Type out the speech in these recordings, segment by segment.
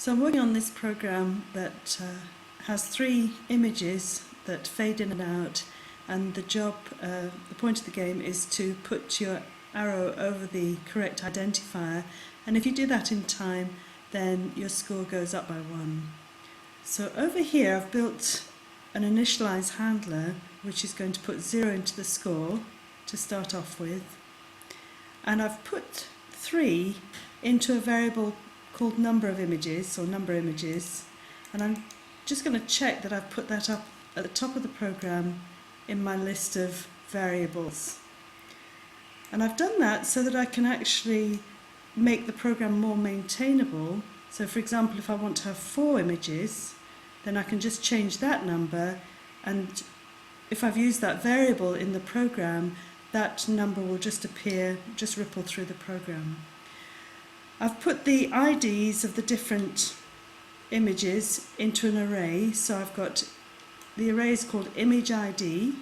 So I'm working on this program that has 3 images that fade in and out, and the point of the game is to put your arrow over the correct identifier, and if you do that in time then your score goes up by 1. So over here I've built an initialize handler which is going to put 0 into the score to start off with, and I've put 3 into a variable called number of images or number images, and I'm just going to check that I've put that up at the top of the program in my list of variables. And I've done that so that I can actually make the program more maintainable. So for example, if I want to have 4 images, then I can just change that number, and if I've used that variable in the program, that number will just appear, just ripple through the program. I've put the IDs of the different images into an array, so I've got, the array is called image ID.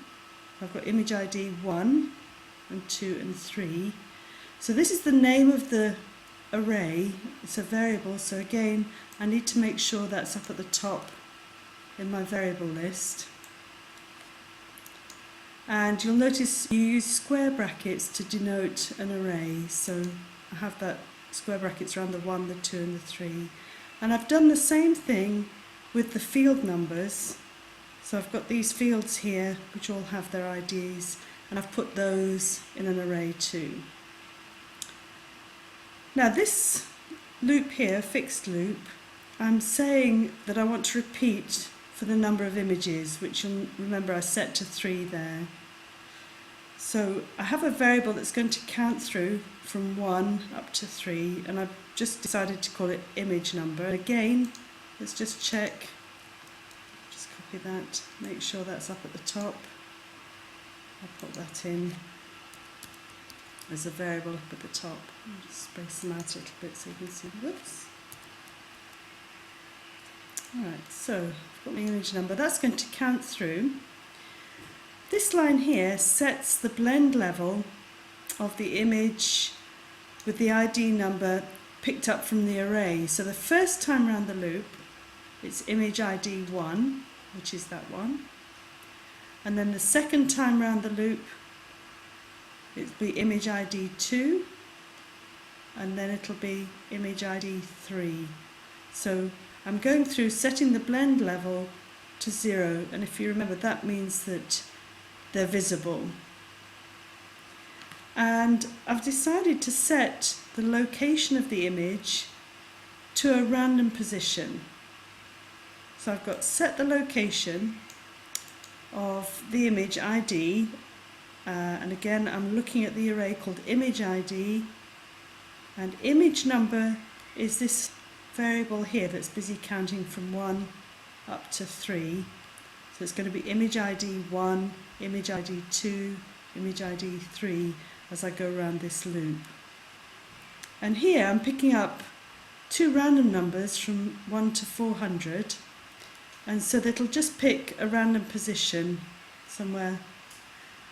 I've got image ID 1 and 2 and 3. So this is the name of the array, it's a variable, so again I need to make sure that's up at the top in my variable list. And you'll notice you use square brackets to denote an array, so I have that square brackets around the 1, the 2 and the 3. And I've done the same thing with the field numbers. So I've got these fields here which all have their IDs, and I've put those in an array too. Now this loop here, fixed loop, I'm saying that I want to repeat for the number of images, which you'll remember I set to 3 there. So I have a variable that's going to count through from 1 up to 3, and I've just decided to call it image number. Again, let's just check, just copy that, make sure that's up at the top. I'll put that in as a variable up at the top. I'll just space them out a little bit so you can see. Whoops. Alright, so I've got my image number. That's going to count through. This line here sets the blend level of the image with the ID number picked up from the array. So the first time around the loop, it's image ID 1, which is that one. And then the second time around the loop, it'll be image ID 2, and then it'll be image ID 3. So I'm going through setting the blend level to 0, and if you remember, that means that they're visible. And I've decided to set the location of the image to a random position. So I've got set the location of the image ID, and again I'm looking at the array called image ID, and image number is this variable here that's busy counting from 1 up to 3. So it's going to be image ID 1, image ID 2, image ID 3 as I go around this loop. And here I'm picking up 2 random numbers from 1 to 400, and so that it'll just pick a random position somewhere.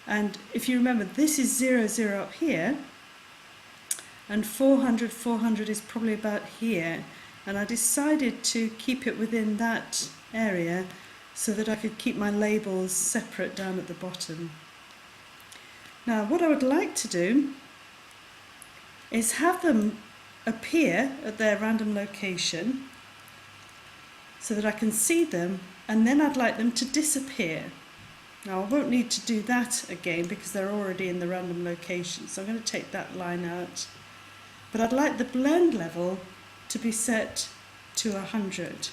And if you remember, this is 0, 0 up here, and 400, 400 is probably about here, and I decided to keep it within that area so that I could keep my labels separate down at the bottom. Now what I would like to do is have them appear at their random location so that I can see them, and then I'd like them to disappear. Now I won't need to do that again because they're already in the random location, so I'm going to take that line out. But I'd like the blend level to be set to 100.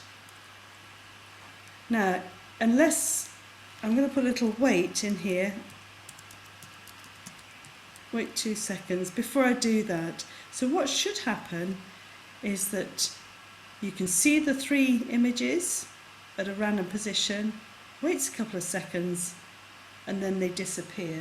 Now, unless I'm going to put a little wait in here, wait 2 seconds before I do that. So what should happen is that you can see the 3 images at a random position, waits a couple of seconds, and then they disappear.